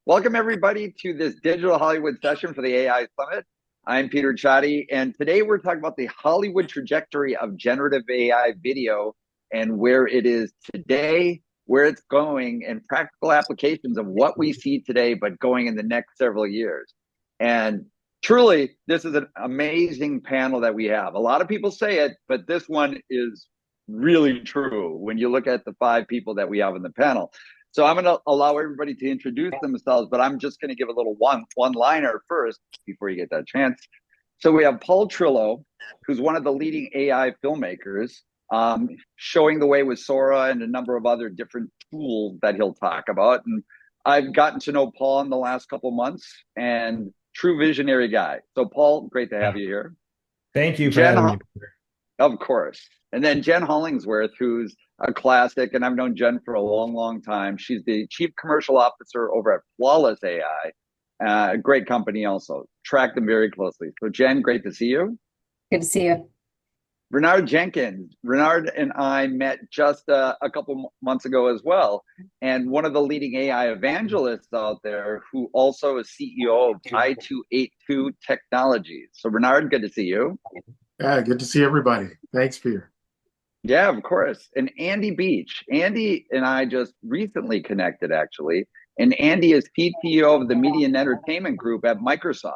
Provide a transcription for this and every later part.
Welcome, everybody, to this Digital Hollywood session for the AI Summit. I'm Peter Csathy, and today we're talking about the Hollywood trajectory of generative AI video and where it is today, where it's going, and practical applications of what we see today, but going in the next several years. And truly, this is an amazing panel that we have. A lot of people say it, but this one is really true when you look at the 5 people that we have in the panel. So I'm going to allow everybody to introduce themselves, but I'm just going to give a little one-liner first before you get that chance. So we have Paul Trillo, who's one of the leading AI filmmakers, showing the way with Sora and a number of other different tools that he'll talk about. And I've gotten to know Paul in the last couple of months, and true visionary guy. So Paul, great to have you here. Thank you for having me. Of course. And then Jen Hollingsworth, who's a classic, and I've known Jen for a long, long time. She's the Chief Commercial Officer over at Flawless AI, a great company also. Track them very closely. So Jen, great to see you. Good to see you. Renard Jenkins. Renard and I met just a couple months ago as well, and one of the leading AI evangelists out there who also is CEO of I282 Technologies. So Renard, good to see you. Yeah, good to see everybody. Thanks, Peter. Yeah, of course. And Andy Beach. Andy and I just recently connected, actually. And Andy is CTO of the Media and Entertainment Group at Microsoft.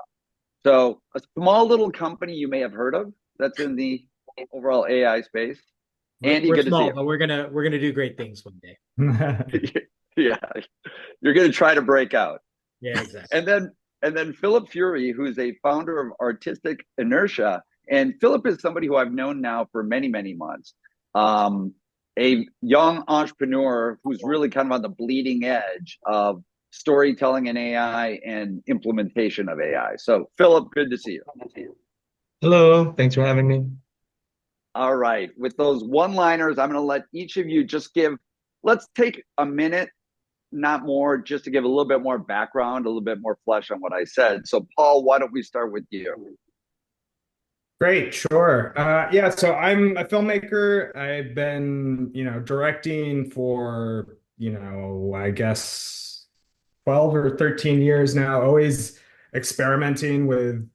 So a small little company you may have heard of that's in the overall AI space. Andy, we're small, but we're gonna do great things one day. Yeah, you're gonna try to break out. Yeah, exactly. And then Phillip Fury, who's a founder of Artistic Inertia. And Phillip is somebody who I've known now for many, many months. A young entrepreneur who's really kind of on the bleeding edge of storytelling in AI and implementation of AI. So, Phillip, good to see you. Hello, thanks for having me. All right. With those one-liners, I'm going to let each of you just let's take a minute, not more, just to give a little bit more background, a little bit more flesh on what I said. So, Paul, why don't we start with you? Great, sure. Yeah, so I'm a filmmaker. I've been, directing for, I guess 12 or 13 years now, always experimenting with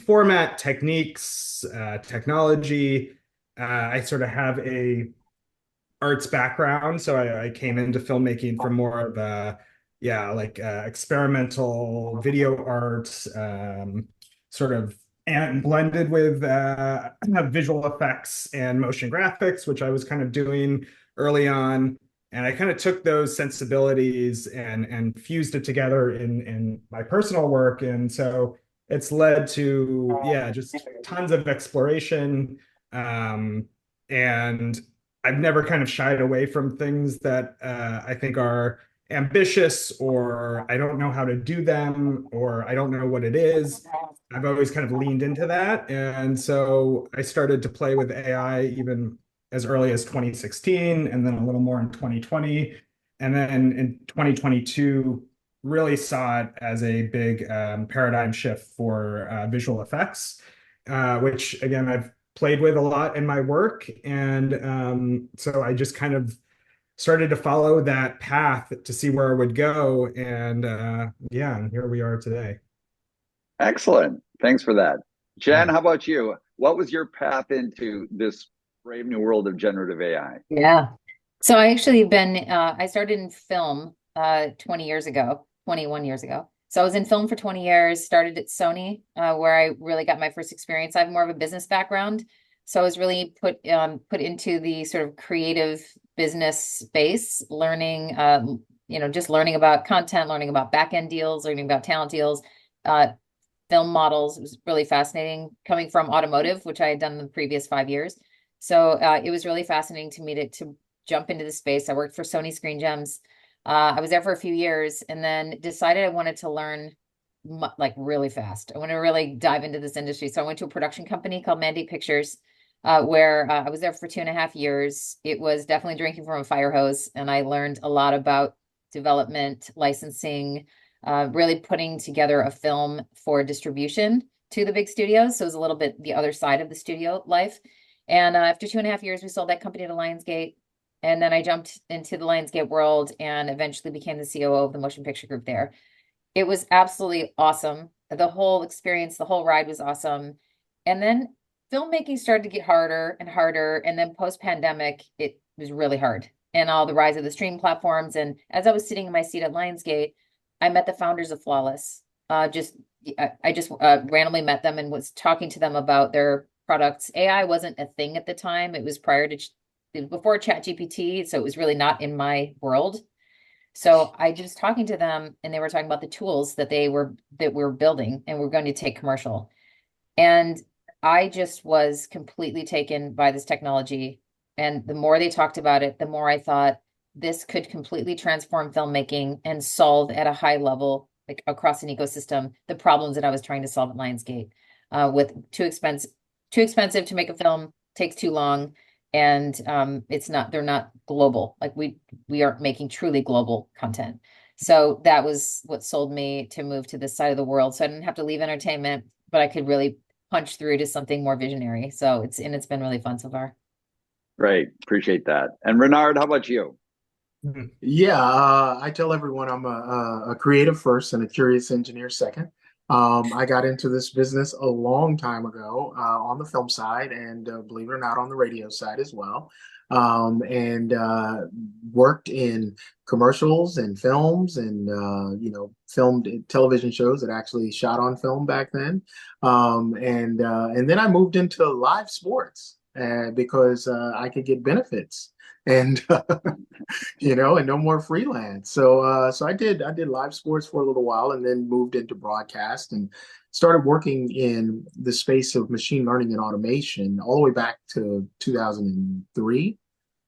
format, techniques, technology. I sort of have a arts background, so I came into filmmaking from more of a, experimental video art, sort of, and blended with visual effects and motion graphics, which I was kind of doing early on. And I kind of took those sensibilities and fused it together in my personal work. And so it's led to, just tons of exploration. And I've never kind of shied away from things that I think are ambitious, or I don't know how to do them, or I don't know what it is. I've always kind of leaned into that. And so I started to play with AI even as early as 2016, and then a little more in 2020. And then in 2022, really saw it as a big paradigm shift for visual effects, which again, I've played with a lot in my work. And so I just kind of started to follow that path to see where it would go. And and here we are today. Excellent. Thanks for that. Jen, how about you? What was your path into this brave new world of generative AI? Yeah. So I actually I started in film 21 years ago. So I was in film for 20 years, started at Sony, where I really got my first experience. I have more of a business background. So I was really put into the sort of creative business space, learning, just learning about content, learning about back-end deals, learning about talent deals, film models. It was really fascinating coming from automotive, which I had done the previous 5 years. So it was really fascinating to me to jump into the space. I worked for Sony Screen Gems. I was there for a few years and then decided I wanted to learn like really fast. I want to really dive into this industry. So I went to a production company called Mandate Pictures, where I was there for 2.5 years. It was definitely drinking from a fire hose, and I learned a lot about development, licensing, really putting together a film for distribution to the big studios. So it was a little bit the other side of the studio life. And after 2.5 years, we sold that company to Lionsgate. And then I jumped into the Lionsgate world and eventually became the COO of the motion picture group there. It was absolutely awesome. The whole experience, the whole ride was awesome. And then filmmaking started to get harder and harder. And then post-pandemic, it was really hard. And all the rise of the streaming platforms. And as I was sitting in my seat at Lionsgate, I met the founders of Flawless. I just randomly met them and was talking to them about their products. AI wasn't a thing at the time. It was before ChatGPT, so it was really not in my world. So I just talking to them, and they were talking about the tools that we're building and we're going to take commercial. And I just was completely taken by this technology. And the more they talked about it, the more I thought this could completely transform filmmaking and solve at a high level, like across an ecosystem, the problems that I was trying to solve at Lionsgate. With too expensive to make a film, takes too long, and they're not global. Like we aren't making truly global content. So that was what sold me to move to this side of the world. So I didn't have to leave entertainment, but I could really punch through to something more visionary. So it's been really fun so far. Great. Appreciate that. And Renard, how about you? Yeah, I tell everyone I'm a creative first and a curious engineer second. I got into this business a long time ago on the film side and believe it or not, on the radio side as well. And worked in commercials and films and, filmed television shows that actually shot on film back then. And then I moved into live sports because I could get benefits. And and no more freelance. So I did live sports for a little while, and then moved into broadcast and started working in the space of machine learning and automation all the way back to 2003,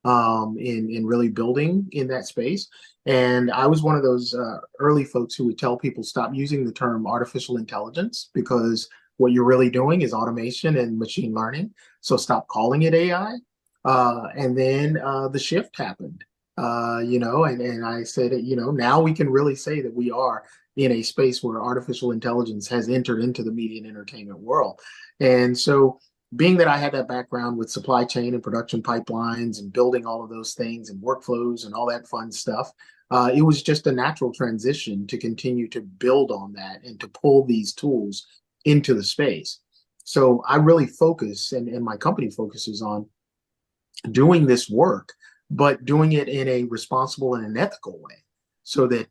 in really building in that space. And I was one of those early folks who would tell people stop using the term artificial intelligence, because what you're really doing is automation and machine learning. So stop calling it AI. And then the shift happened, and I said, now we can really say that we are in a space where artificial intelligence has entered into the media and entertainment world. And so being that I had that background with supply chain and production pipelines and building all of those things and workflows and all that fun stuff, it was just a natural transition to continue to build on that and to pull these tools into the space. So I really focus, and my company focuses on doing this work, but doing it in a responsible and an ethical way, so that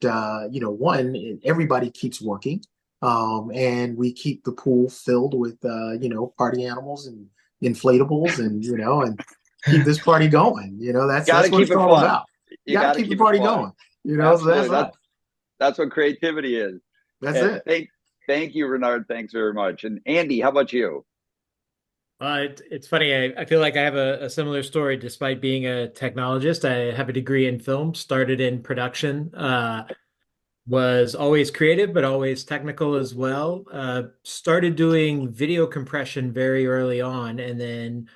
one, everybody keeps working, and we keep the pool filled with party animals and inflatables, and keep this party going. That's what it's all about. You got to keep the party going. So that's what creativity is. That's it. Thank you, Renard. Thanks very much. And Andy, how about you? It's funny. I feel like I have a similar story. Despite being a technologist, I have a degree in film, started in production, was always creative, but always technical as well. Started doing video compression very early on, and then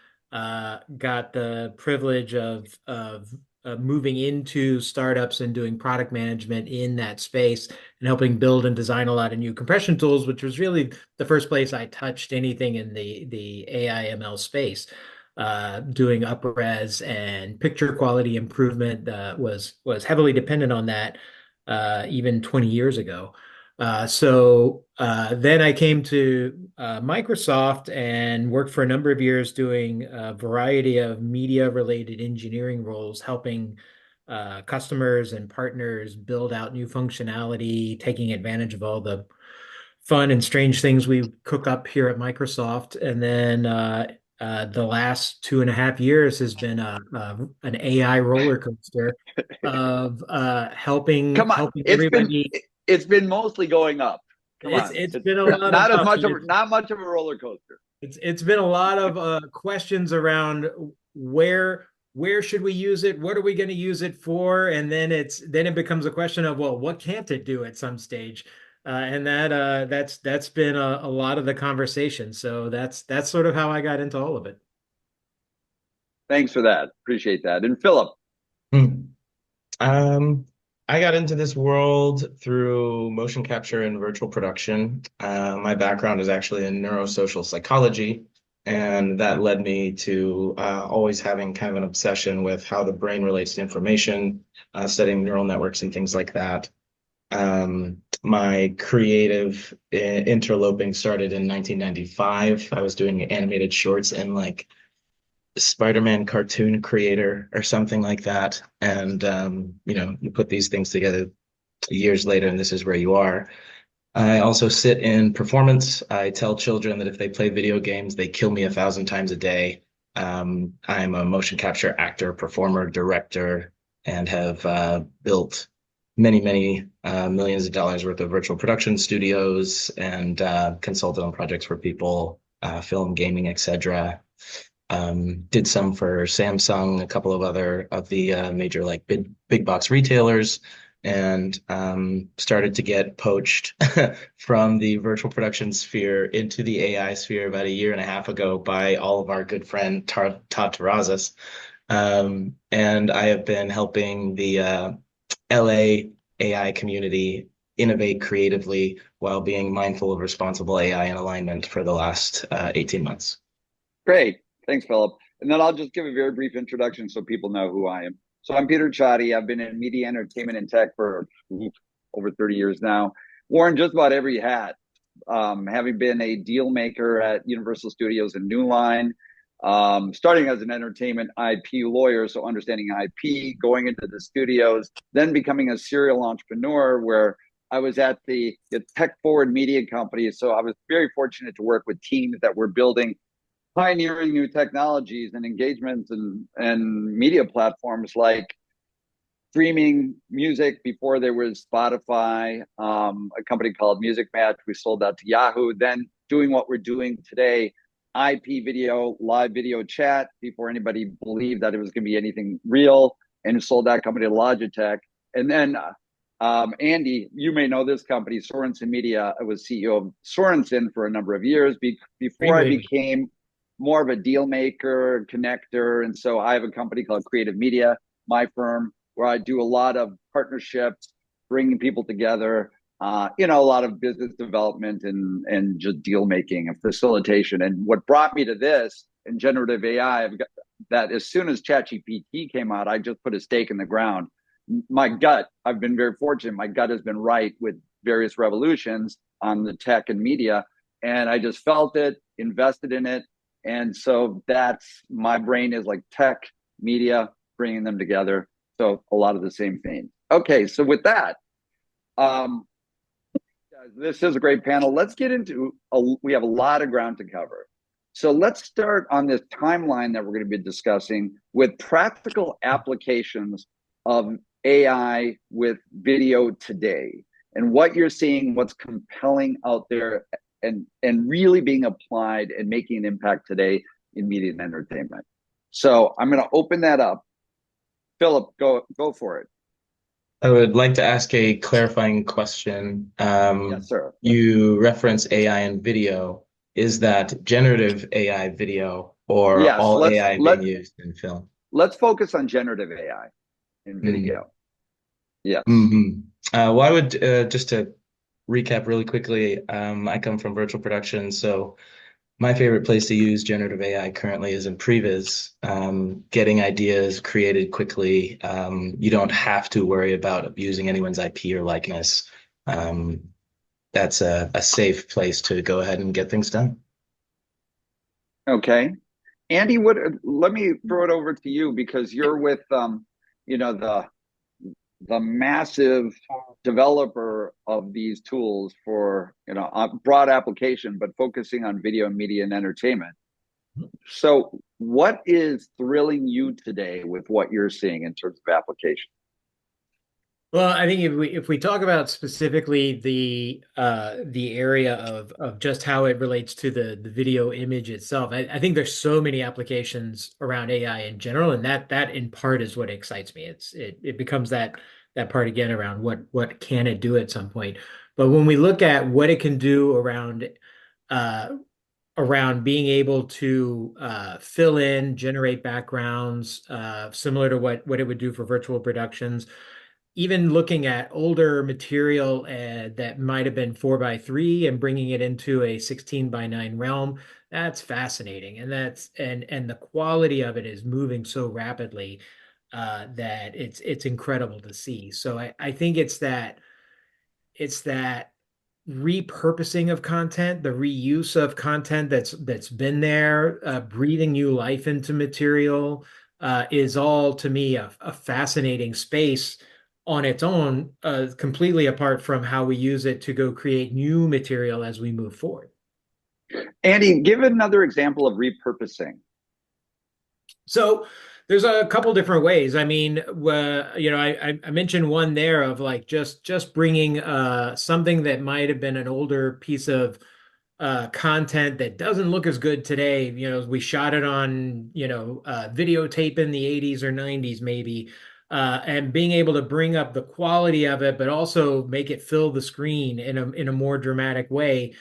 got the privilege of moving into startups and doing product management in that space and helping build and design a lot of new compression tools, which was really the first place I touched anything in the AI ML space. Doing up-res and picture quality improvement was heavily dependent on that even 20 years ago. So then I came to Microsoft and worked for a number of years doing a variety of media-related engineering roles, helping customers and partners build out new functionality, taking advantage of all the fun and strange things we cook up here at Microsoft. And then the last 2.5 years has been an AI roller coaster of helping everybody. It's been mostly going up. It's been a lot not of as much of not much of a roller coaster. It's been a lot of questions around where should we use it? What are we going to use it for? And then it becomes a question of, well, what can't it do at some stage? And that's been a lot of the conversation. So that's sort of how I got into all of it. Thanks for that. Appreciate that. And Phillip. I got into this world through motion capture and virtual production. My background is actually in neurosocial psychology, and that led me to always having kind of an obsession with how the brain relates to information, studying neural networks and things like that. My creative interloping started in 1995. I was doing animated shorts in like Spider-Man cartoon creator or something like that. And you put these things together years later, and this is where you are. I also sit in performance. I tell children that if they play video games, they kill me 1,000 times a day. I'm a motion capture actor, performer, director, and have built many millions of dollars worth of virtual production studios and consulted on projects for people, film, gaming, etc. Did some for Samsung, a couple of other of the major like big box retailers, and started to get poached from the virtual production sphere into the AI sphere about a year and a half ago by all of our good friend Todd Terrazas. And I have been helping the LA AI community innovate creatively while being mindful of responsible AI and alignment for the last 18 months. Great. Thanks, Philip. And then I'll just give a very brief introduction so people know who I am. So I'm Peter Csathy. I've been in media, entertainment, and tech for over 30 years now. Worn just about every hat, having been a deal maker at Universal Studios and New Line, starting as an entertainment IP lawyer, so understanding IP, going into the studios, then becoming a serial entrepreneur where I was at the tech-forward media company. So I was very fortunate to work with teams that were building pioneering new technologies and engagements and media platforms like streaming music before there was Spotify, a company called Music Match. We sold that to Yahoo. Then doing what we're doing today, IP video, live video chat, before anybody believed that it was going to be anything real, and sold that company to Logitech. And then Andy, you may know this company, Sorensen Media. I was CEO of Sorensen for a number of years before I became more of a deal maker, connector. And so I have a company called Creative Media, my firm, where I do a lot of partnerships, bringing people together, a lot of business development and just deal making and facilitation. And what brought me to this in generative AI, that as soon as ChatGPT came out, I just put a stake in the ground. My gut, I've been very fortunate. My gut has been right with various revolutions on the tech and media. And I just felt it, invested in it. And so that's my brain is like tech, media, bringing them together. So a lot of the same things. Okay, so with that, this is a great panel. Let's get into, we have a lot of ground to cover. So let's start on this timeline that we're going to be discussing with practical applications of AI with video today and what you're seeing, what's compelling out there and really being applied and making an impact today in media and entertainment. So I'm going to open that up. Philip, go for it. I would like to ask a clarifying question. Yes, sir. You reference AI and video. Is that generative AI video or yes, all AI being used in film? Let's focus on generative AI in video. Yes. Well, I would, just to recap really quickly, I come from virtual production, so my favorite place to use generative AI currently is in previs, getting ideas created quickly. You don't have to worry about abusing anyone's IP or likeness. That's a safe place to go ahead and get things done. Okay. Andy, let me throw it over to you because you're with the massive developer of these tools for a broad application, but focusing on video and media and entertainment. So what is thrilling you today with what you're seeing in terms of application? Well, I think if we talk about specifically the area of just how it relates to the video image itself, I think there's so many applications around AI in general, and that in part is what excites me. It becomes that part again around what can it do at some point. But when we look at what it can do around being able to fill in, generate backgrounds, similar to what it would do for virtual productions. Even looking at older material that might have been 4:3 and bringing it into a 16:9 realm, that's fascinating. And and the quality of it is moving so rapidly that it's incredible to see. So I think it's that it's that repurposing of content, the reuse of content that's been there, breathing new life into material, is all to me a fascinating space on its own, completely apart from how we use it to go create new material as we move forward. Andy, give another example of repurposing. So there's a couple different ways. I mean, I mentioned one there of like just bringing something that might have been an older piece of content that doesn't look as good today. We shot it on videotape in the 80s or 90s maybe, and being able to bring up the quality of it, but also make it fill the screen in a more dramatic way,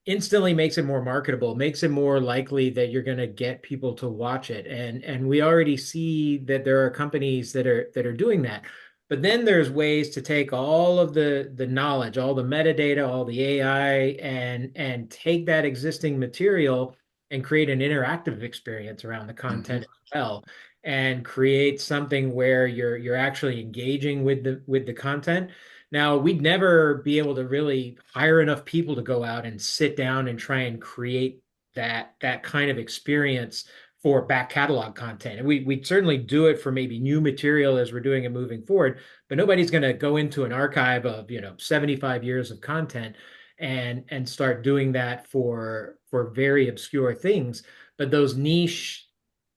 instantly makes it more marketable, makes it more likely that you're going to get people to watch it. And we already see that there are companies that are doing that. But then there's ways to take all of the knowledge, all the metadata, all the AI, and take that existing material and create an interactive experience around the content as well, and create something where you're actually engaging with the content. Now, we'd never be able to really hire enough people to go out and sit down and try and create that kind of experience for back catalog content. And we'd certainly do it for maybe new material as we're doing it moving forward, but nobody's going to go into an archive of 75 years of content and start doing that for very obscure things. But those niche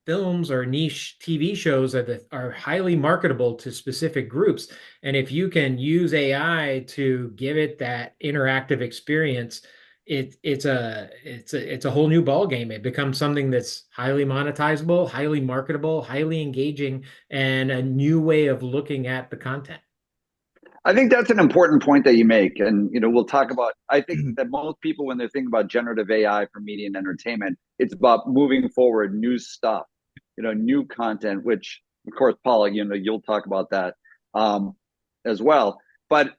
films or niche TV shows are highly marketable to specific groups. And if you can use AI to give it that interactive experience, it's a whole new ball game. It becomes something that's highly monetizable, highly marketable, highly engaging, and a new way of looking at the content. I think that's an important point that you make. And, we'll talk about, I think that most people, when they're thinking about generative AI for media and entertainment, it's about moving forward new stuff, new content, which of course, Paula, you'll talk about that as well. But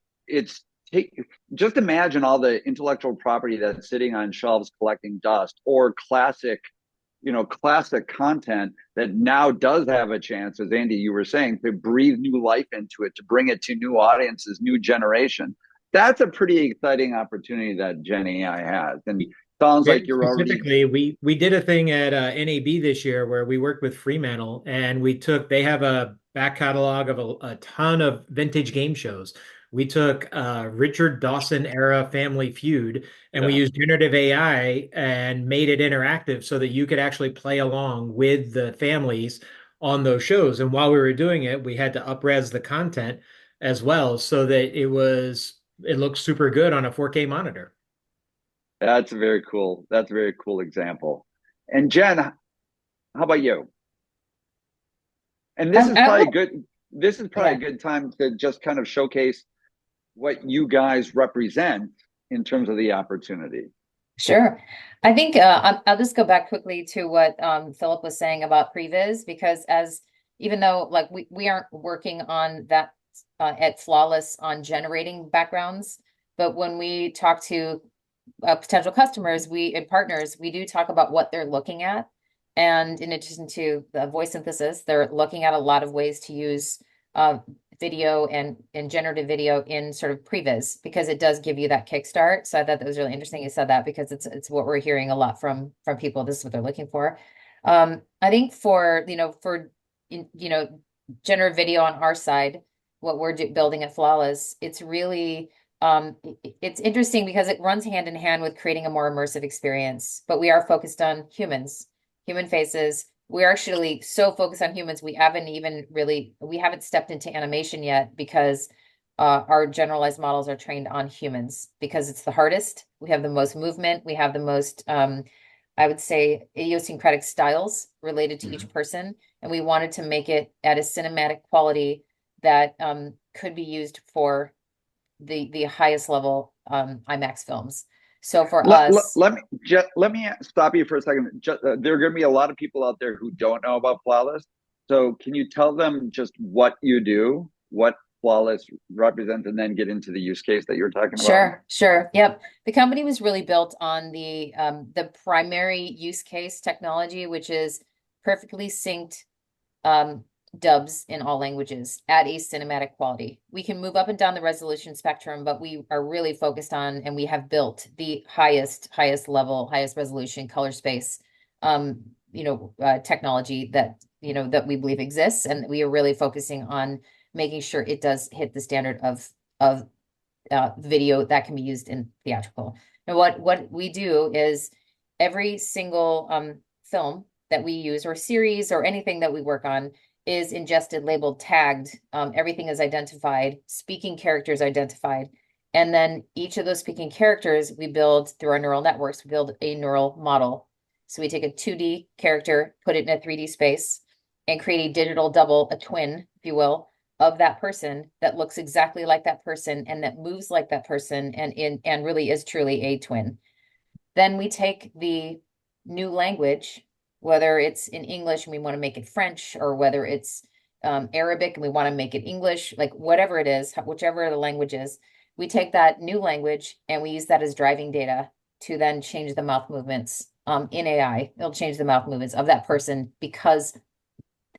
just imagine all the intellectual property that's sitting on shelves collecting dust, or classic content that now does have a chance, as Andy, you were saying, to breathe new life into it, to bring it to new audiences, new generation. That's a pretty exciting opportunity that Gen AI has. And sounds like you're specifically, we did a thing at NAB this year where we worked with Fremantle, and they have a back catalog of a ton of vintage game shows. We took Richard Dawson era Family Feud, and we used generative AI and made it interactive so that you could actually play along with the families on those shows. And while we were doing it, we had to up-res the content as well so that it looked super good on a 4K monitor. That's a very cool example. And Jen, how about you? And this is probably a good time to just kind of showcase what you guys represent in terms of the opportunity. Sure. I think I'll just go back quickly to what Phillip was saying about previs, because even though like we aren't working on that at Flawless on generating backgrounds, but when we talk to potential customers and partners, we do talk about what they're looking at. And in addition to the voice synthesis, they're looking at a lot of ways to use video and generative video in sort of previs, because it does give you that kickstart. So I thought that was really interesting you said that, because it's what we're hearing a lot from people. This is what they're looking for. I think for generative video on our side, what we're building at Flawless, it's really it's interesting because it runs hand in hand with creating a more immersive experience, but we are focused on human faces. We're actually so focused on humans, we haven't stepped into animation yet, because our generalized models are trained on humans, because it's the hardest. We have the most movement. We have the most, I would say, idiosyncratic styles related to each person. And we wanted to make it at a cinematic quality that could be used for the highest level IMAX films. So for us, let me stop you for a second. There are going to be a lot of people out there who don't know about Flawless. So can you tell them just what you do, what Flawless represents, and then get into the use case that you're talking about? Sure. Yep. The company was really built on the primary use case technology, which is perfectly synced dubs in all languages at a cinematic quality. We can move up and down the resolution spectrum, but we are really focused on, and we have built the highest level, highest resolution color space, technology that, that we believe exists. And we are really focusing on making sure it does hit the standard of video that can be used in theatrical. And what we do is every single film that we use, or series, or anything that we work on, is ingested, labeled, tagged. Everything is identified, speaking characters identified. And then each of those speaking characters, we build through our neural networks, we build a neural model. So we take a 2D character, put it in a 3D space, and create a digital double, a twin, if you will, of that person that looks exactly like that person and that moves like that person and really is truly a twin. Then we take the new language, whether it's in English and we want to make it French, or whether it's Arabic and we want to make it English, like whatever it is, whichever the language is, we take that new language and we use that as driving data to then change the mouth movements in AI. It'll change the mouth movements of that person because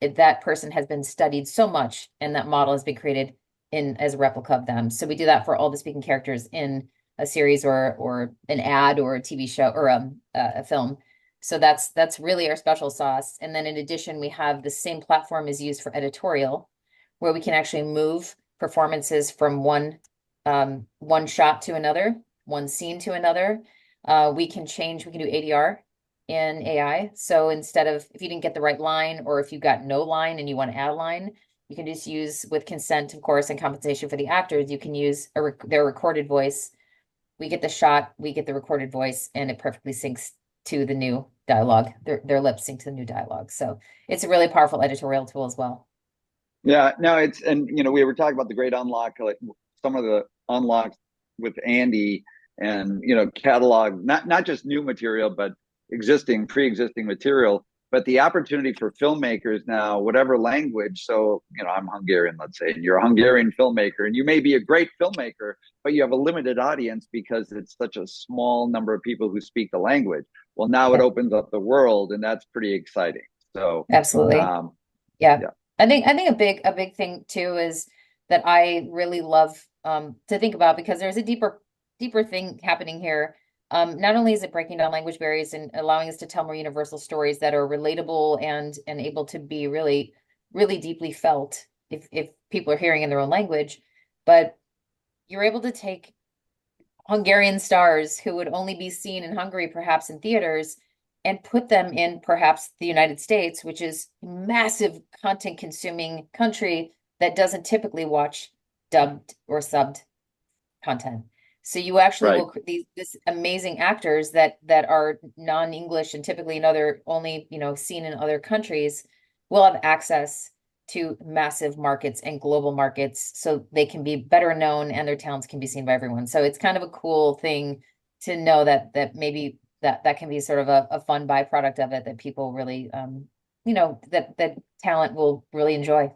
that person has been studied so much and that model has been created as a replica of them. So we do that for all the speaking characters in a series or an ad or a TV show or a film. So that's really our special sauce. And then in addition, we have the same platform is used for editorial, where we can actually move performances from one shot to another, one scene to another. We can do ADR in AI. So instead of, if you didn't get the right line, or if you got no line and you want to add a line, you can just use, with consent, of course, and compensation for the actors, you can use their recorded voice. We get the shot, we get the recorded voice, and it perfectly syncs to the new dialogue. Their lip sync to the new dialogue. So it's a really powerful editorial tool as well. Yeah, no, we were talking about the great unlock, like some of the unlocks with Andy, and catalog, not just new material, but pre-existing material. But the opportunity for filmmakers now, whatever language. So, I'm Hungarian, let's say, and you're a Hungarian filmmaker, and you may be a great filmmaker, but you have a limited audience because it's such a small number of people who speak the language. Well, now it opens up the world, and that's pretty exciting. So absolutely. Yeah. I think a big thing too is that I really love to think about, because there's a deeper thing happening here. Not only is it breaking down language barriers and allowing us to tell more universal stories that are relatable and able to be really, really deeply felt if people are hearing in their own language, but you're able to take Hungarian stars who would only be seen in Hungary, perhaps in theaters, and put them in perhaps the United States, which is a massive content consuming country that doesn't typically watch dubbed or subbed content. So you actually will these amazing actors that are non-English and typically only seen in other countries will have access to massive markets and global markets, so they can be better known and their talents can be seen by everyone. So it's kind of a cool thing to know that maybe that can be sort of a fun byproduct of it, that people really that talent will really enjoy.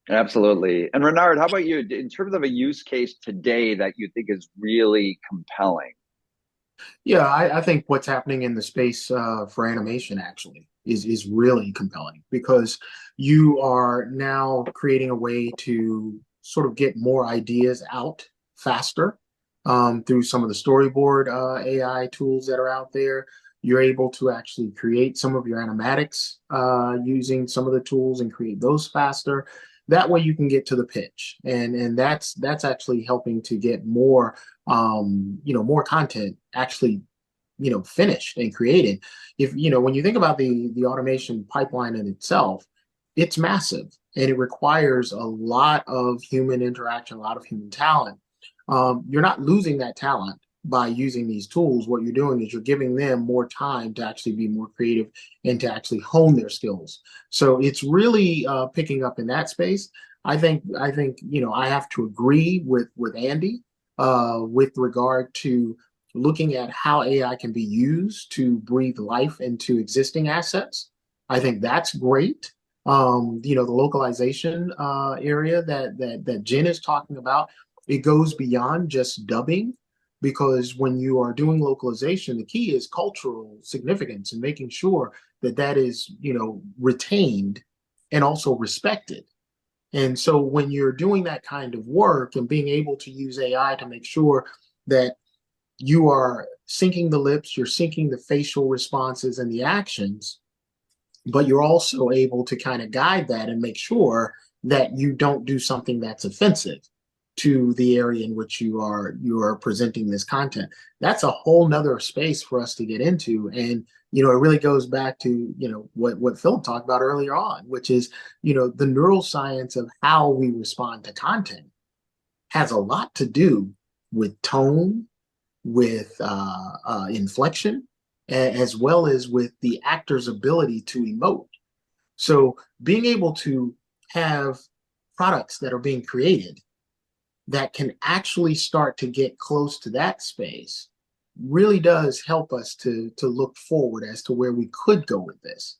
Absolutely. And Renard, how about you, in terms of a use case today that you think is really compelling? Yeah, I think what's happening in the space for animation actually is really compelling, because you are now creating a way to sort of get more ideas out faster through some of the storyboard AI tools that are out there. You're able to actually create some of your animatics using some of the tools and create those faster. That way you can get to the pitch, and that's actually helping to get more more content actually finished and created. If when you think about the automation pipeline in itself, it's massive and it requires a lot of human interaction, a lot of human talent. You're not losing that talent by using these tools. What you're doing is you're giving them more time to actually be more creative and to actually hone their skills. So it's really picking up in that space. I think I have to agree with Andy with regard to looking at how AI can be used to breathe life into existing assets. I think that's great. The localization area that Jen is talking about, it goes beyond just dubbing, because when you are doing localization, the key is cultural significance and making sure that is retained and also respected. And so when you're doing that kind of work and being able to use AI to make sure that you are syncing the lips, you're syncing the facial responses and the actions, but you're also able to kind of guide that and make sure that you don't do something that's offensive to the area in which you are presenting this content. That's a whole nother space for us to get into. And, it really goes back to, what Phillip talked about earlier on, which is, the neuroscience of how we respond to content has a lot to do with tone, with inflection, as well as with the actor's ability to emote. So being able to have products that are being created that can actually start to get close to that space really does help us to look forward as to where we could go with this.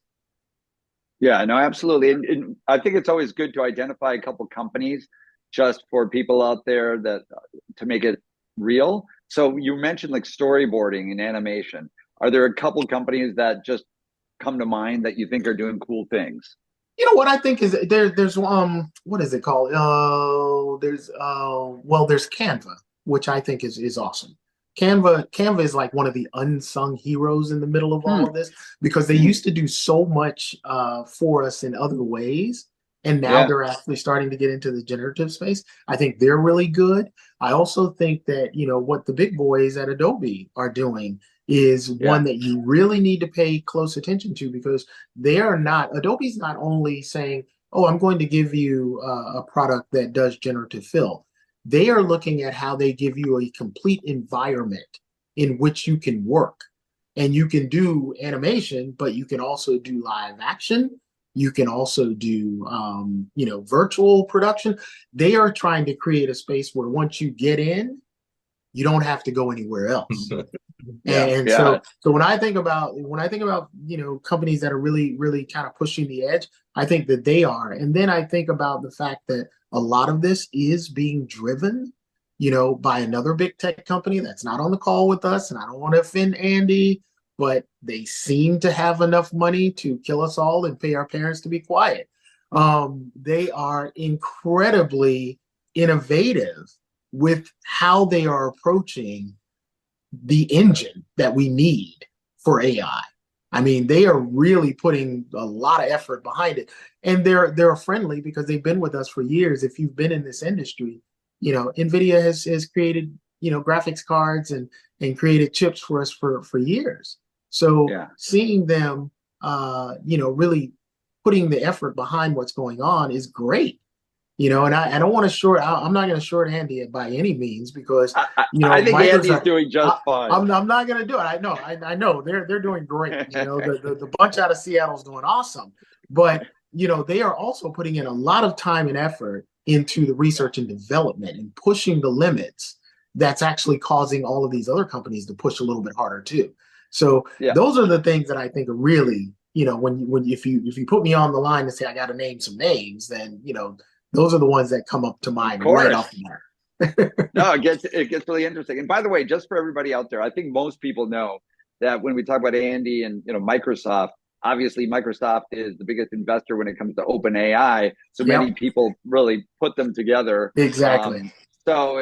Yeah, no, absolutely. And I think it's always good to identify a couple companies just for people out there that to make it real. So you mentioned like storyboarding and animation. Are there a couple companies that just come to mind that you think are doing cool things? What I think is there's what is it called? There's Canva, which I think is awesome. Canva is like one of the unsung heroes in the middle of all of this, because they used to do so much for us in other ways, and now they're actually starting to get into the generative space. I think they're really good. I also think that what the big boys at Adobe are doing is one that you really need to pay close attention to, because Adobe's not only saying, oh, I'm going to give you a product that does generative fill. They are looking at how they give you a complete environment in which you can work. And you can do animation, but you can also do live action. You can also do, virtual production. They are trying to create a space where once you get in, you don't have to go anywhere else. So when I think about companies that are really, really kind of pushing the edge, I think that they are. And then I think about the fact that a lot of this is being driven, by another big tech company that's not on the call with us. And I don't want to offend Andy, but they seem to have enough money to kill us all and pay our parents to be quiet. They are incredibly innovative with how they are approaching the engine that we need for AI. I mean, they are really putting a lot of effort behind it, and they're friendly because they've been with us for years. If you've been in this industry, NVIDIA has created graphics cards and created chips for us for years. So seeing them, really putting the effort behind what's going on is great. And I don't want to I'm not going to short Andy by any means, because I think Andy's doing just fine. I'm not going to do it. I know they're doing great. The bunch out of Seattle is doing awesome, but they are also putting in a lot of time and effort into the research and development and pushing the limits. That's actually causing all of these other companies to push a little bit harder too. So those are the things that I think are really, if you put me on the line and say I got to name some names, then those are the ones that come up to mind right off the bat. No, it gets really interesting. And by the way, just for everybody out there, I think most people know that when we talk about Andy and Microsoft, obviously Microsoft is the biggest investor when it comes to open AI. So many people really put them together. Exactly. So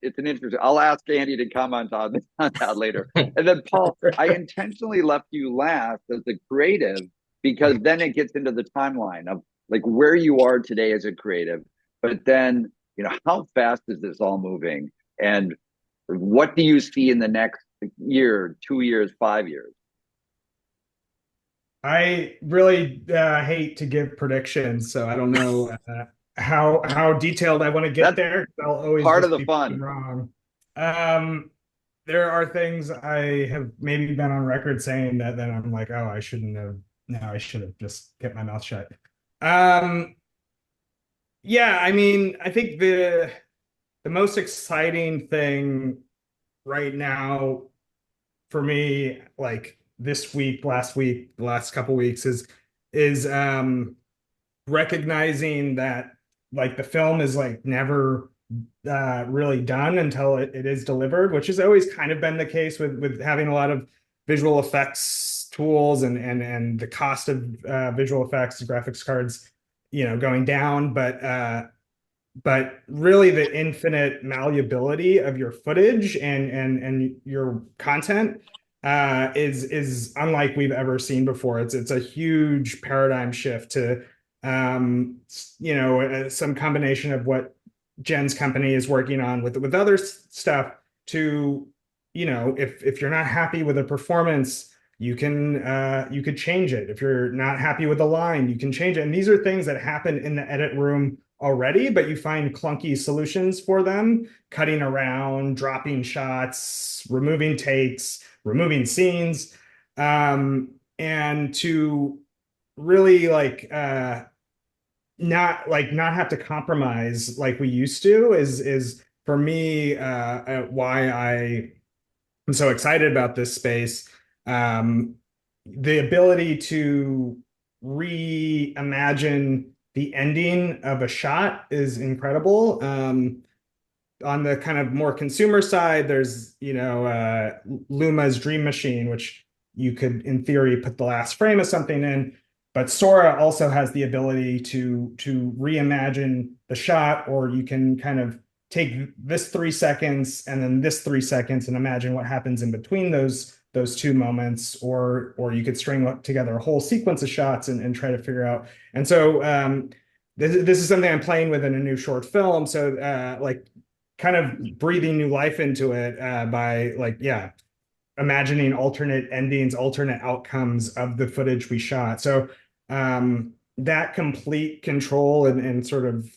it's an interesting. I'll ask Andy to comment on that later. And then Paul, I intentionally left you last as the creative, because then it gets into the timeline of like where you are today as a creative, but then, how fast is this all moving? And what do you see in the next year, 2 years, 5 years? I really hate to give predictions, so I don't know how detailed I want to get there. I'll always part just of the fun. Wrong. There are things I have maybe been on record saying that then I'm like, oh, I should have just kept my mouth shut. I mean, I think the most exciting thing right now for me, like this week, last week, the last couple weeks, is recognizing that like the film is like never really done until it is delivered, which has always kind of been the case with having a lot of visual effects tools and the cost of visual effects, graphics cards going down, but really the infinite malleability of your footage and your content is unlike we've ever seen before. It's a huge paradigm shift to some combination of what Jen's company is working on with other stuff to, if you're not happy with a performance, you could change it. If you're not happy with the line, you can change it. And these are things that happen in the edit room already, but you find clunky solutions for them, cutting around, dropping shots, removing takes, removing scenes, and to really not have to compromise like we used to is for me why I am so excited about this space. The ability to reimagine the ending of a shot is incredible. On the kind of more consumer side, there's Luma's Dream Machine, which you could, in theory, put the last frame of something in. But Sora also has the ability to reimagine the shot, or you can kind of take this 3 seconds and then this 3 seconds and imagine what happens in between those two moments, or you could string together a whole sequence of shots and try to figure out. And so this is something I'm playing with in a new short film. So kind of breathing new life into it by imagining alternate endings, alternate outcomes of the footage we shot. So that complete control and sort of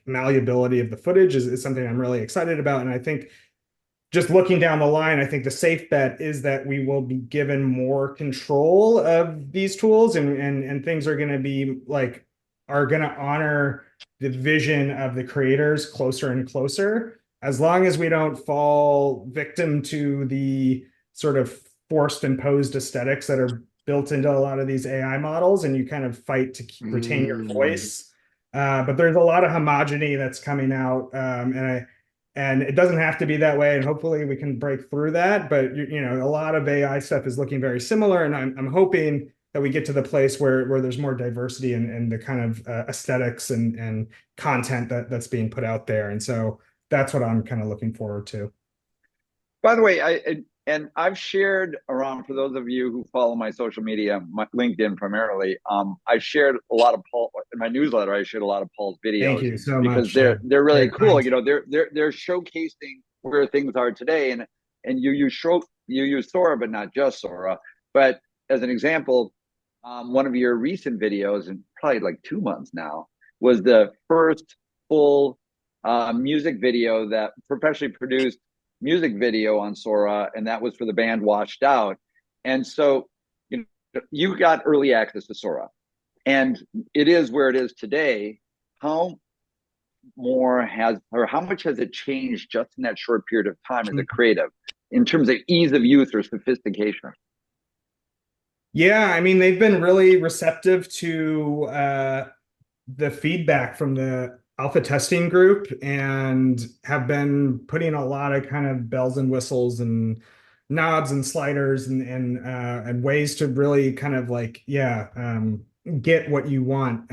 malleability of the footage is something I'm really excited about. And I think just looking down the line, I think the safe bet is that we will be given more control of these tools, and things are going to be are going to honor the vision of the creators closer and closer, as long as we don't fall victim to the sort of forced imposed aesthetics that are built into a lot of these AI models, and you kind of fight to retain your voice. But there's a lot of homogeny that's coming out, and it doesn't have to be that way. And hopefully we can break through that. But a lot of AI stuff is looking very similar, and I'm hoping that we get to the place where there's more diversity in the kind of aesthetics and content that's being put out there. And so that's what I'm kind of looking forward to. By the way, I've shared around, for those of you who follow my social media, my LinkedIn primarily, I've shared a lot of Paul in my newsletter. I shared a lot of Paul's videos. Thank you so because much. They're really cool. Kind. They're showcasing where things are today, and you use Sora, but not just Sora. But as an example, one of your recent videos, and probably 2 months now, was the first full music video, that professionally produced music video on Sora, and that was for the band Washed Out. And so you got early access to Sora, and it is where it is today. How much has it changed just in that short period of time as a creative, in terms of ease of use or sophistication? Yeah, I mean, they've been really receptive to the feedback from the alpha testing group, and have been putting a lot of kind of bells and whistles and knobs and sliders and ways to really kind of get what you want,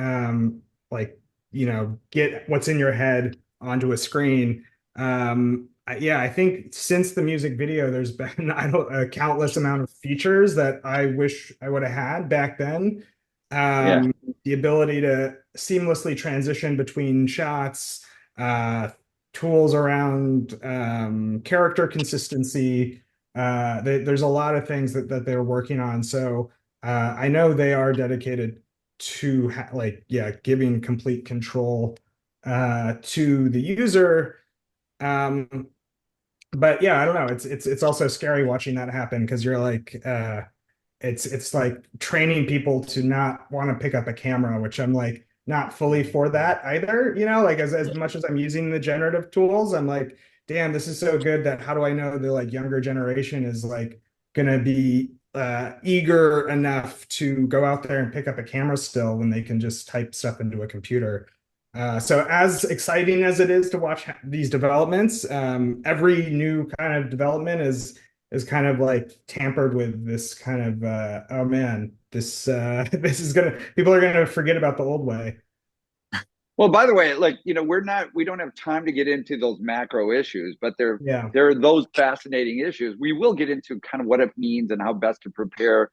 get what's in your head onto a screen. I think since the music video, there's been a countless amount of features that I wish I would have had back then. The ability to seamlessly transition between shots, tools around character consistency. There's a lot of things that they're working on. So I know they are dedicated to giving complete control to the user. But yeah, I don't know. It's also scary watching that happen, because you're it's like training people to not want to pick up a camera, which I'm not fully for that either. As much as I'm using the generative tools, I'm like, damn, this is so good that how do I know the younger generation is gonna be eager enough to go out there and pick up a camera still, when they can just type stuff into a computer. So as exciting as it is to watch these developments, every new kind of development is kind of tampered with this kind of oh man, this is people are gonna forget about the old way. Well, by the way, like, we don't have time to get into those macro issues, but Yeah. there are those fascinating issues. We will get into kind of what it means and how best to prepare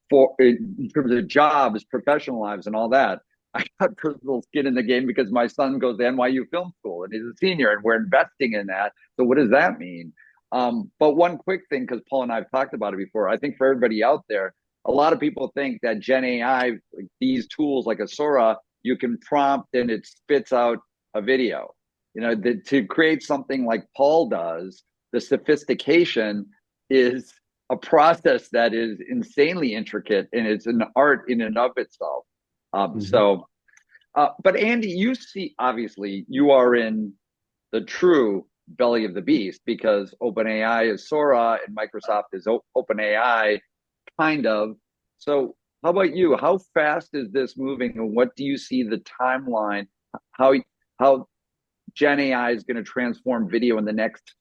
for in terms of jobs, professional lives, and all that. I got personal skin in the game because my son goes to NYU Film School and he's a senior, and we're investing in that. So what does that mean? But one quick thing, because Paul and I have talked about it before, I think for everybody out there, a lot of people think that Gen AI, like these tools like Asura, you can prompt and it spits out a video. To create something like Paul does, the sophistication is a process that is insanely intricate, and it's an art in and of itself. But Andy, you see, obviously, you are in the true belly of the beast because OpenAI is Sora and Microsoft is OpenAI, kind of. So, how about you? How fast is this moving, and what do you see the timeline? How Gen AI is going to transform video in the next,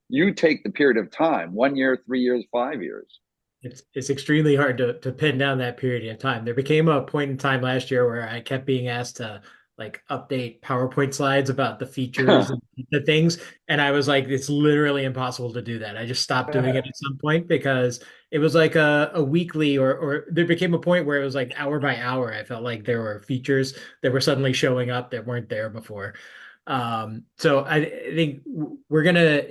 you take the period of time, 1 year, 3 years, 5 years. It's extremely hard to pin down that period of time. There became a point in time last year where I kept being asked to like update PowerPoint slides about the features and the things, and I was like, it's literally impossible to do that. I just stopped doing it at some point because it was like a weekly, or there became a point where it was like hour by hour. I felt like there were features that were suddenly showing up that weren't there before. So I think we're gonna,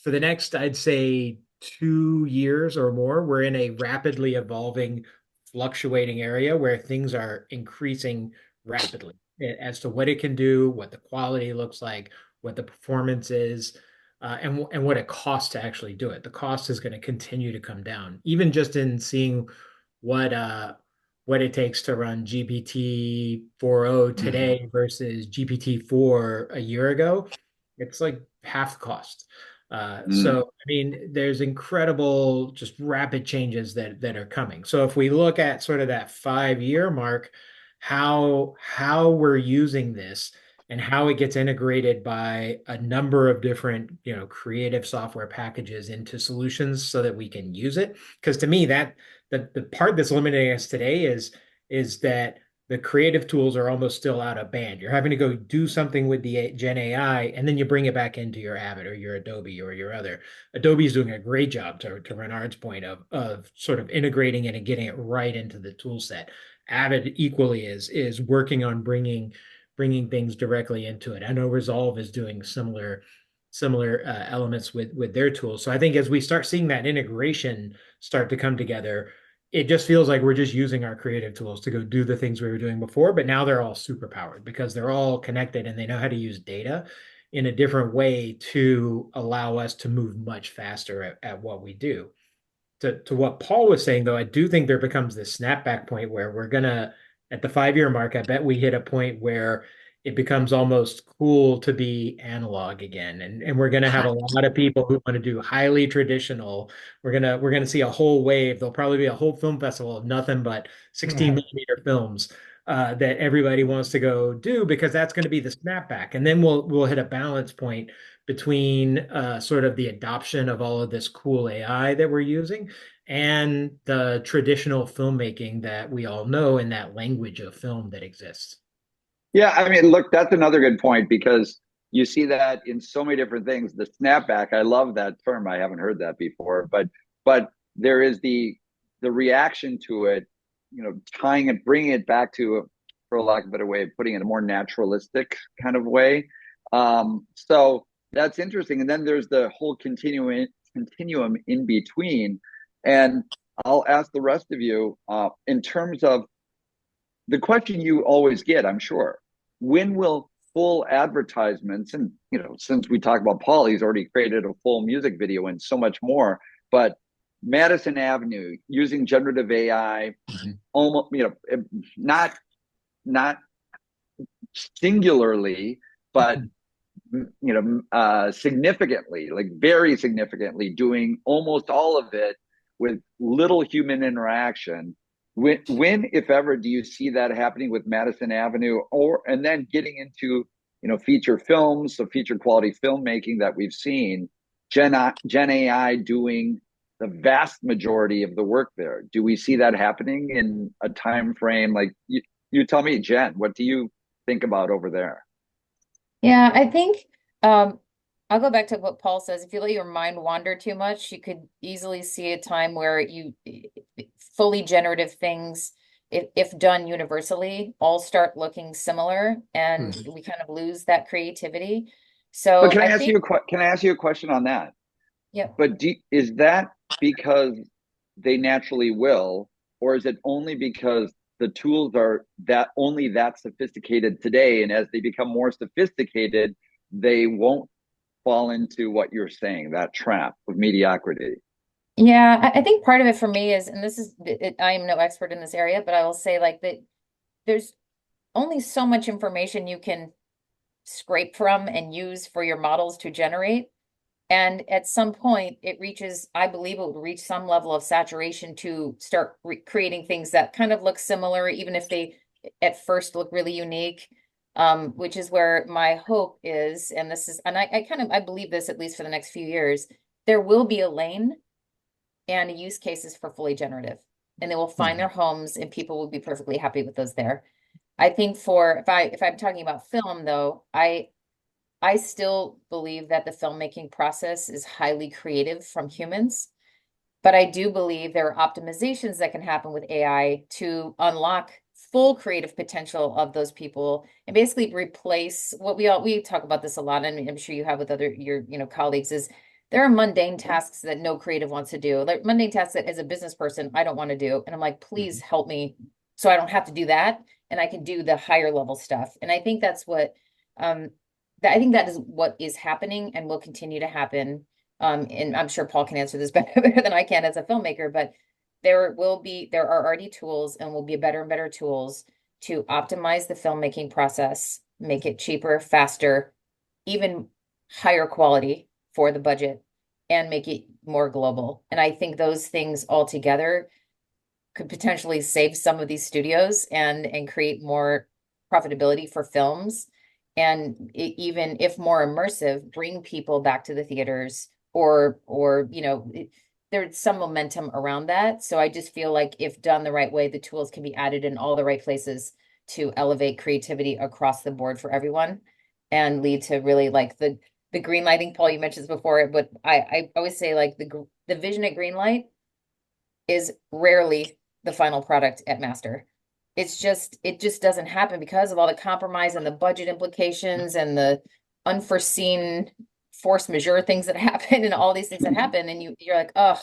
for the next, I'd say 2 years or more, we're in a rapidly evolving, fluctuating area where things are increasing rapidly as to what it can do, what the quality looks like, what the performance is, and what it costs to actually do it. The cost is going to continue to come down, even just in seeing what it takes to run GPT 4.0 today versus GPT 4 a year ago. It's like half the cost. So, I mean, there's incredible, just rapid changes that are coming. So if we look at sort of that 5 year mark, how we're using this and how it gets integrated by a number of different, creative software packages into solutions so that we can use it. Because to me, that the part that's limiting us today is that the creative tools are almost still out of band. You're having to go do something with the Gen AI, and then you bring it back into your Avid or your Adobe or your other. Adobe is doing a great job, to Renard's point, of sort of integrating it and getting it right into the tool set. Avid equally is working on bringing things directly into it. I know Resolve is doing similar elements with their tools. So I think as we start seeing that integration start to come together, it just feels like we're just using our creative tools to go do the things we were doing before, but now they're all super powered because they're all connected and they know how to use data in a different way to allow us to move much faster at what we do. To what Paul was saying, though, I do think there becomes this snapback point where we're gonna, at the 5 year mark, I bet we hit a point where it becomes almost cool to be analog again. And we're gonna have a lot of people who want to do highly traditional. We're gonna see a whole wave. There'll probably be a whole film festival of nothing but 16 millimeter films that everybody wants to go do because that's going to be the snapback. And then we'll hit a balance point between sort of the adoption of all of this cool AI that we're using and the traditional filmmaking that we all know in that language of film that exists. Yeah, I mean, look, that's another good point because you see that in so many different things. The snapback, I love that term. I haven't heard that before, but there is the reaction to it, tying it, bringing it back to, for lack of a better way of putting it, a more naturalistic kind of way. So that's interesting. And then there's the whole continuum in between. And I'll ask the rest of you in terms of the question you always get, I'm sure. When will full advertisements, and since we talk about Paul, he's already created a full music video and so much more, but Madison Avenue using generative AI, almost, not singularly, but significantly, like very significantly, doing almost all of it with little human interaction. When, if ever, do you see that happening with Madison Avenue, and then getting into feature films, so feature quality filmmaking that we've seen, Gen AI doing the vast majority of the work there? Do we see that happening in a time frame like you tell me, Jen? What do you think about over there? Yeah, I think I'll go back to what Paul says. If you let your mind wander too much, you could easily see a time where you fully generative things, if done universally, all start looking similar, and we kind of lose that creativity. So But can I I ask think, you a question on that? yeah. But is that because they naturally will, or is it only because the tools are that sophisticated today, and as they become more sophisticated, they won't fall into what you're saying, that trap of mediocrity? Yeah, I think part of it for me is, and this is, I am no expert in this area, but I will say like that there's only so much information you can scrape from and use for your models to generate. And at some point, it reaches, I believe it will reach some level of saturation to start creating things that kind of look similar, even if they at first look really unique, which is where my hope is. And this is, and I believe this at least for the next few years, there will be a lane and use cases for fully generative, and they will find their homes, and people will be perfectly happy with those there. I think for if I'm talking about film though, I still believe that the filmmaking process is highly creative from humans, but I do believe there are optimizations that can happen with AI to unlock full creative potential of those people and basically replace what we talk about this a lot, and I'm sure you have with your colleagues, is there are mundane tasks that no creative wants to do, like mundane tasks that as a business person I don't want to do, and I'm like, please help me so I don't have to do that and I can do the higher level stuff. And I think that's what I think that is what is happening and will continue to happen. And I'm sure Paul can answer this better than I can as a filmmaker, but there are already tools and will be better and better tools to optimize the filmmaking process, make it cheaper, faster, even higher quality for the budget, and make it more global. And I think those things all together could potentially save some of these studios and create more profitability for films. And even if more immersive, bring people back to the theaters, or there's some momentum around that. So I just feel like if done the right way, the tools can be added in all the right places to elevate creativity across the board for everyone and lead to really like the green lighting. Paul, you mentioned this before, but I always say like the vision at green light is rarely the final product at master. It just doesn't happen because of all the compromise and the budget implications and the unforeseen force majeure things that happen and all these things that happen. And you're like, ugh,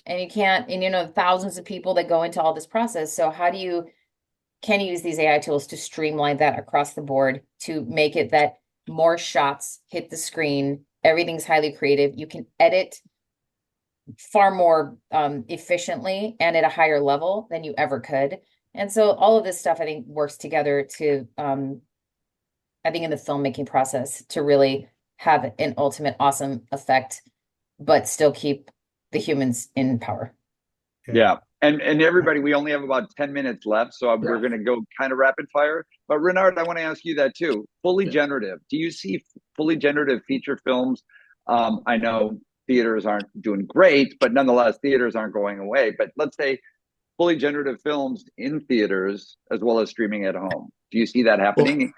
and you can't, and thousands of people that go into all this process. So can you use these AI tools to streamline that across the board to make it that more shots hit the screen, everything's highly creative, you can edit far more efficiently and at a higher level than you ever could. And so all of this stuff, I think, works together to, I think in the filmmaking process to really have an ultimate awesome effect, but still keep the humans in power. Yeah. And everybody, we only have about 10 minutes left, so we're going to go kind of rapid fire. But Renard, I want to ask you that too. Fully generative. Do you see fully generative feature films? I know theaters aren't doing great, but nonetheless, theaters aren't going away. But let's say fully generative films in theaters as well as streaming at home. Do you see that happening?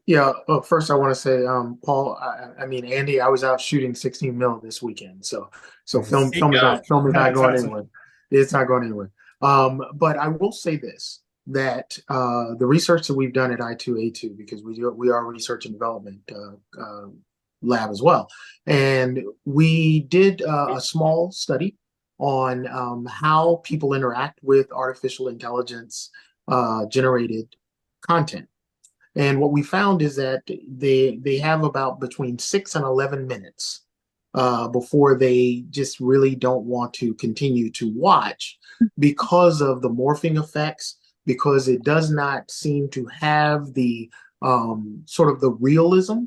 Well, first I want to say, Paul, I mean, Andy, I was out shooting 16 mil this weekend. So film is not going anywhere. It's not going anywhere. But I will say this, that the research that we've done at I2A2, because we are a research and development lab as well. And we did a small study on how people interact with artificial intelligence generated content. And what we found is that they have about between 6 and 11 minutes before they just really don't want to continue to watch because of the morphing effects, because it does not seem to have the sort of the realism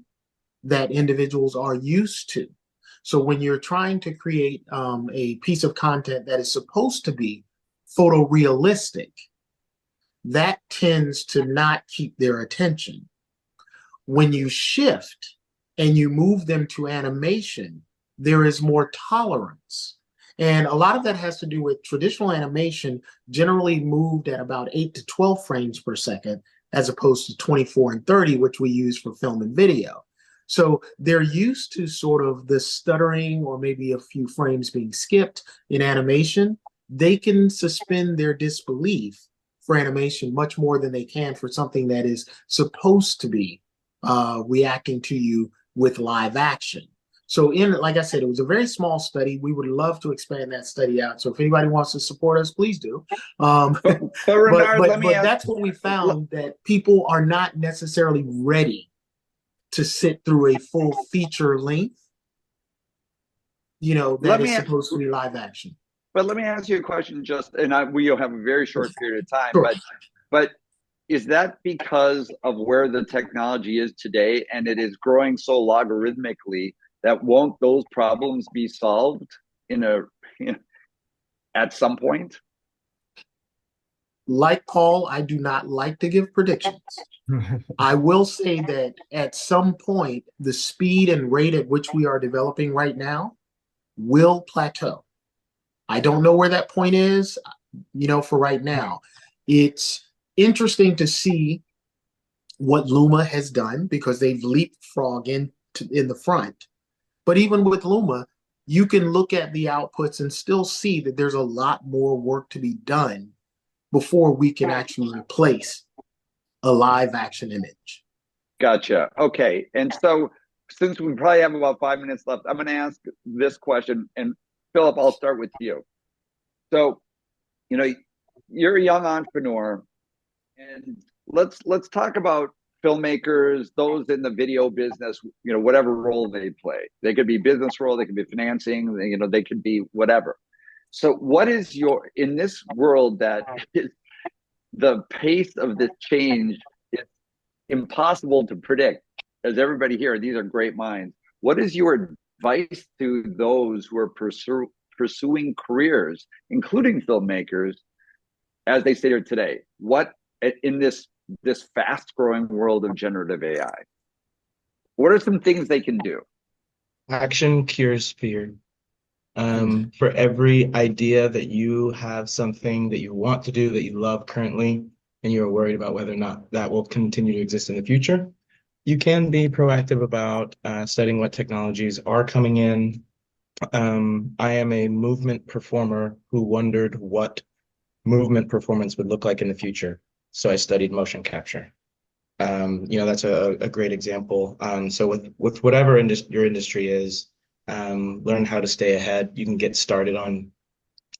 that individuals are used to. So when you're trying to create a piece of content that is supposed to be photorealistic, that tends to not keep their attention. When you shift and you move them to animation, there is more tolerance. And a lot of that has to do with traditional animation generally moved at about 8 to 12 frames per second, as opposed to 24 and 30, which we use for film and video. So they're used to sort of the stuttering or maybe a few frames being skipped in animation. They can suspend their disbelief for animation much more than they can for something that is supposed to be reacting to you with live action. So like I said, it was a very small study. We would love to expand that study out. So if anybody wants to support us, please do. Renard, but that's what we found, that people are not necessarily ready to sit through a full feature length, that is supposed to be live action. But let me ask you a question, we'll have a very short period of time, Sure. but is that because of where the technology is today and it is growing so logarithmically that won't those problems be solved at some point? Like Paul, I do not like to give predictions. I will say that at some point, the speed and rate at which we are developing right now will plateau. I don't know where that point is, for right now. It's interesting to see what Luma has done because they've leapfrogged in the front. But even with Luma, you can look at the outputs and still see that there's a lot more work to be done before we can actually replace a live action image. Gotcha. Okay. And so since we probably have about 5 minutes left, I'm going to ask this question. And Phillip, I'll start with you. So, you're a young entrepreneur, and let's talk about filmmakers, those in the video business, whatever role they play. They could be business role, they could be financing, they could be whatever. So what is in this world that is, the pace of this change is impossible to predict. As everybody here, these are great minds. What is your advice to those who are pursuing careers, including filmmakers, as they sit here today? What in this fast-growing world of generative AI? What are some things they can do? Action cures fear. For every idea that you have something that you want to do that you love currently, and you're worried about whether or not that will continue to exist in the future, you can be proactive about studying what technologies are coming in. I am a movement performer who wondered what movement performance would look like in the future. So I studied motion capture. That's a great example. So with whatever your industry is, learn how to stay ahead. You can get started on,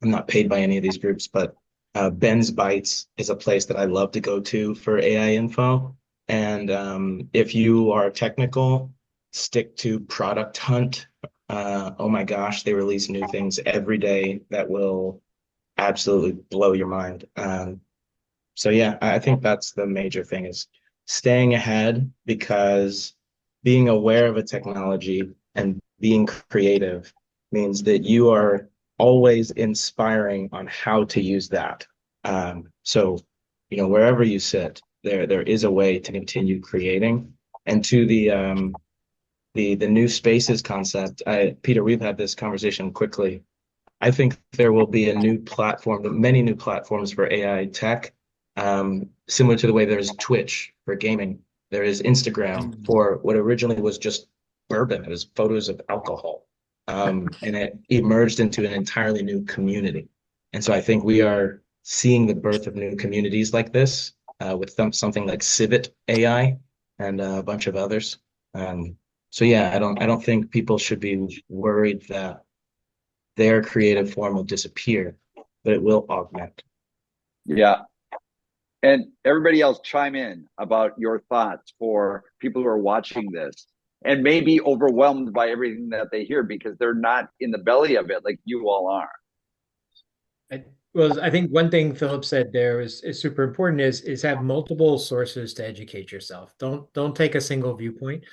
I'm not paid by any of these groups, but Ben's Bytes is a place that I love to go to for AI info. And if you are technical, stick to Product Hunt. Oh my gosh, they release new things every day that will absolutely blow your mind. So yeah, I think that's the major thing, is staying ahead, because being aware of a technology and being creative means that you are always inspiring on how to use that. So, wherever you sit, there is a way to continue creating. And to the new spaces concept, Peter, we've had this conversation quickly. I think there will be many new platforms for AI tech, similar to the way there's Twitch for gaming. There is Instagram for what originally was just bourbon. It was photos of alcohol. And it emerged into an entirely new community. And so I think we are seeing the birth of new communities like this, with something like Civit AI and a bunch of others. So yeah, I don't think people should be worried that their creative form will disappear, but it will augment. Yeah. And everybody else, chime in about your thoughts for people who are watching this and may be overwhelmed by everything that they hear because they're not in the belly of it like you all are. I think one thing Phillip said there is super important is have multiple sources to educate yourself. Don't take a single viewpoint.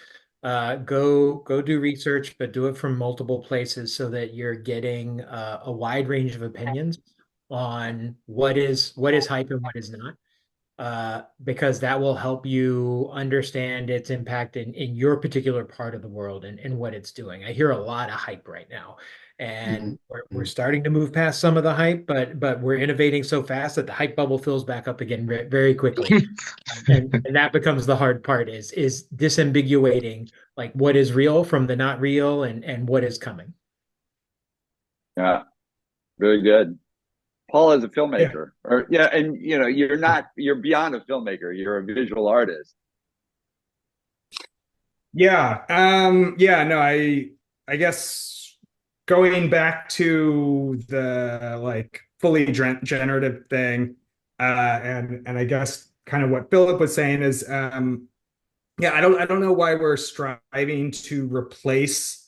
Go do research, but do it from multiple places so that you're getting a wide range of opinions on what is hype and what is not. Because that will help you understand its impact in your particular part of the world and what it's doing. I hear a lot of hype right now. And we're starting to move past some of the hype, but we're innovating so fast that the hype bubble fills back up again very quickly. And that becomes the hard part is disambiguating like what is real from the not real and what is coming. Yeah, very good. Paul is a Yeah. filmmaker, and you're beyond a filmmaker. You're a visual artist. Yeah. No, I guess going back to the like fully generative thing, and I guess kind of what Philip was saying is, yeah, I don't know why we're striving to replace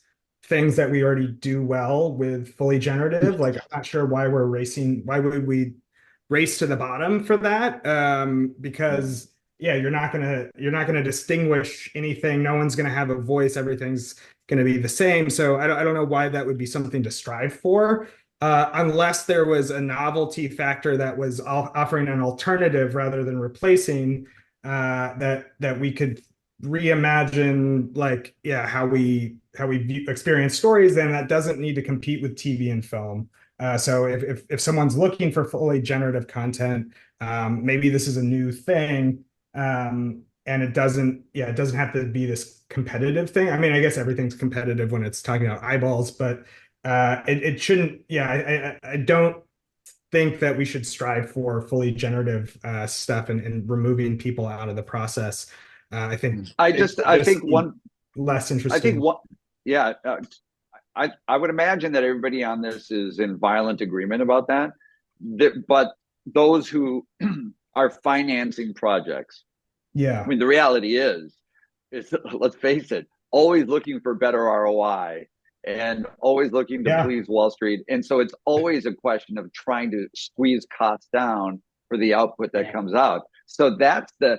things that we already do well with fully generative. Like, I'm not sure why why would we race to the bottom for that? Because yeah, you're not gonna distinguish anything. No one's gonna have a voice. Everything's gonna be the same. So I don't know why that would be something to strive for. Unless there was a novelty factor that was offering an alternative rather than replacing, that we could reimagine, like, yeah, how we experience stories, then that doesn't need to compete with TV and film. So if someone's looking for fully generative content, maybe this is a new thing, and it doesn't have to be this competitive thing. I mean, I guess everything's competitive when it's talking about eyeballs, but it shouldn't. Yeah, I don't think that we should strive for fully generative stuff and removing people out of the process. I think I think less interesting. I think what, yeah, I would imagine that everybody on this is in violent agreement about that. But those who are financing projects, Yeah. I mean, the reality is, let's face it, always looking for better ROI and always looking to please Wall Street. And so it's always a question of trying to squeeze costs down for the output that comes out. So that's I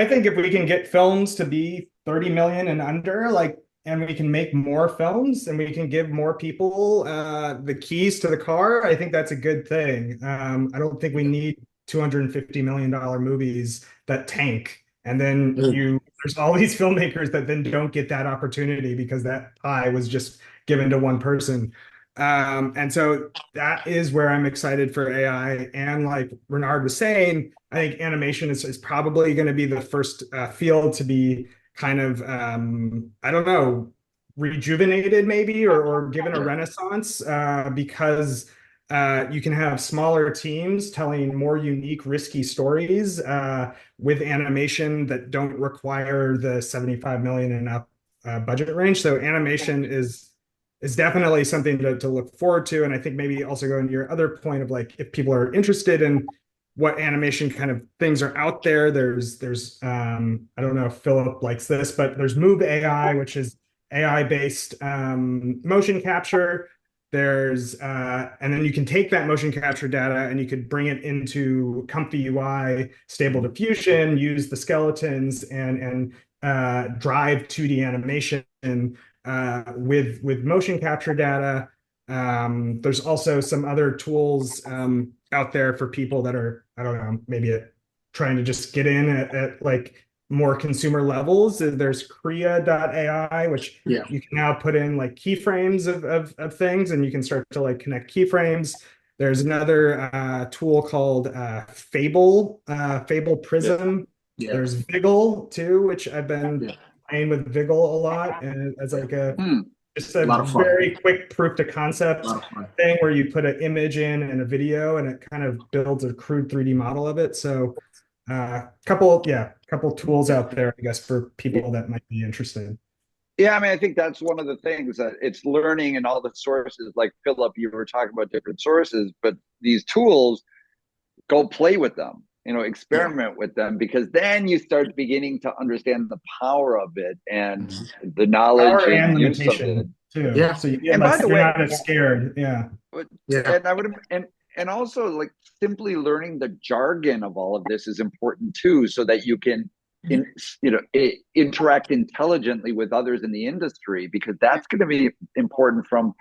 think if we can get films to be 30 million and under, like, and we can make more films and we can give more people the keys to the car, I think that's a good thing. I don't think we need $250 million movies that tank. And then there's all these filmmakers that then don't get that opportunity because that pie was just given to one person. And so that is where I'm excited for AI. And like Renard was saying, I think animation is probably going to be the first field to be kind of, I don't know, rejuvenated maybe, or given a renaissance, because you can have smaller teams telling more unique, risky stories with animation that don't require the 75 million and up budget range. So animation is definitely something to look forward to. And I think maybe also going to your other point of like, if people are interested in what animation kind of things are out there, there's I don't know if Philip likes this, but there's Move AI, which is AI-based motion capture. There's and then you can take that motion capture data and you could bring it into Comfy UI, Stable Diffusion, use the skeletons and drive 2D animation with motion capture data. There's also some other tools out there for people that are, I don't know, maybe trying to just get in at like more consumer levels. There's Krea.ai, which you can now put in like keyframes of things, and you can start to like connect keyframes. There's another tool called Fable Prism. Yeah. There's Viggle too, which I've been playing with Viggle a lot, and as like just a very quick proof to concept thing where you put an image in and a video, and it kind of builds a crude 3D model of it. So couple tools out there, I guess, for people that might be interested. Yeah, I mean, I think that's one of the things that it's learning and all the sources. Like Philip, you were talking about different sources, but these tools, go play with them, experiment with them, because then you start beginning to understand the power of it and the knowledge power and use of limitation it. too. Yeah. So and by the way, you're not as scared. Yeah. And I would and also like simply learning the jargon of all of this is important too, so that you can interact intelligently with others in the industry, because that's going to be important from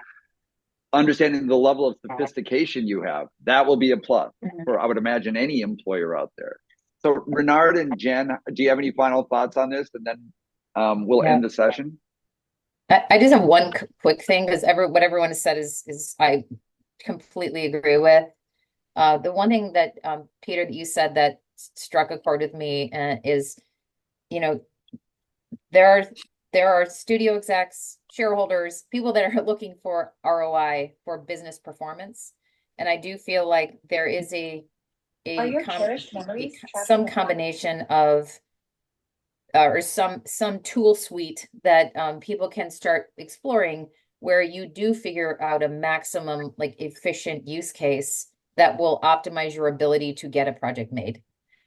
understanding the level of sophistication you have. That will be a plus for, I would imagine, any employer out there. So Renard and Jen, do you have any final thoughts on this? And then we'll end the session. I just have one quick thing because what everyone has said is I completely agree with. The one thing that Peter, that you said that struck a chord with me is, you know, there are studio execs, shareholders, people that are looking for ROI for business performance, and I do feel like there is Are your cherished memories some combination of or some tool suite that people can start exploring where you do figure out a maximum like efficient use case that will optimize your ability to get a project made.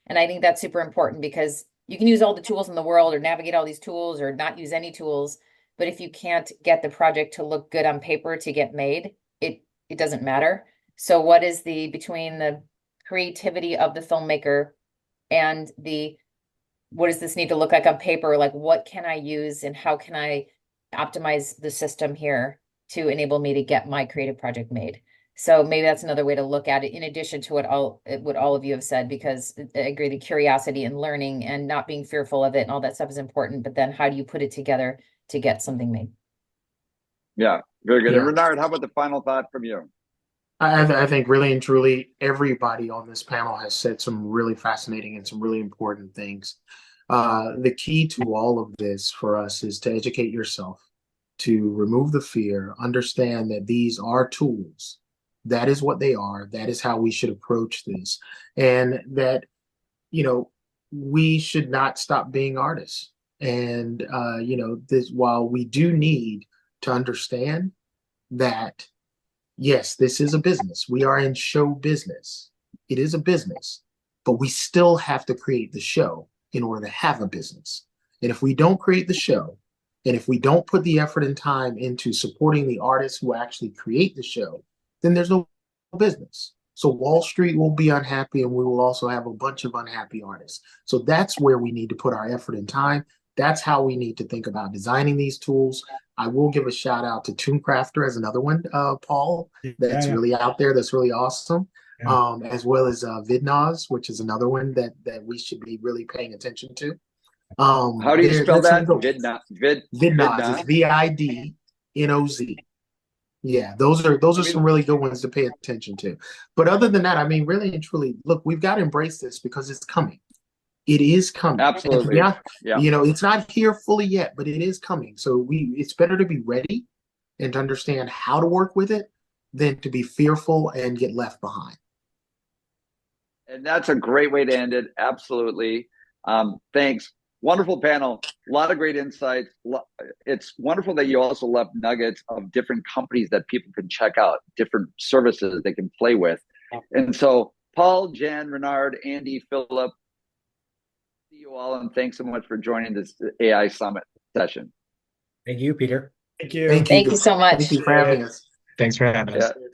And I think that's super important because you can use all the tools in the world or navigate all these tools or not use any tools, but if you can't get the project to look good on paper to get made, it doesn't matter. So what is between the creativity of the filmmaker and what does this need to look like on paper? Like, what can I use and how can I optimize the system here to enable me to get my creative project made? So maybe that's another way to look at it, in addition to what all of you have said, because I agree the curiosity and learning and not being fearful of it and all that stuff is important. But then how do you put it together to get something made? Yeah, very good. Yeah. And Renard, how about the final thought from you? I think really and truly everybody on this panel has said some really fascinating and some really important things. The key to all of this for us is to educate yourself, to remove the fear, understand that these are tools. That is what they are. That is how we should approach this. And that, we should not stop being artists. And, while we do need to understand that, yes, this is a business. We are in show business. It is a business, but we still have to create the show in order to have a business. And if we don't create the show, and if we don't put the effort and time into supporting the artists who actually create the show, then there's no business. So Wall Street will be unhappy, and we will also have a bunch of unhappy artists. So that's where we need to put our effort and time. That's how we need to think about designing these tools. I will give a shout out to Tooncrafter as another one, Paul, that's really out there. That's really awesome. Yeah. As well as Vidnoz, which is another one that we should be really paying attention to. How do you spell that? Vidnoz. Vidnoz is VIDNOZ. Yeah, those are some really good ones to pay attention to. But other than that, I mean, really and truly, look, we've got to embrace this because it's coming. It is coming. Absolutely. Yeah. It's not here fully yet, but it is coming. So it's better to be ready and to understand how to work with it than to be fearful and get left behind. And that's a great way to end it. Absolutely. Thanks. Wonderful panel. A lot of great insights. It's wonderful that you also left nuggets of different companies that people can check out, different services they can play with. And so Paul, Jen, Renard, Andy, Phillip, see you all, and thanks so much for joining this AI Summit session. Thank you, Peter. Thank you. Thank you so much. Thank you for having us. Thanks for having us. Yeah.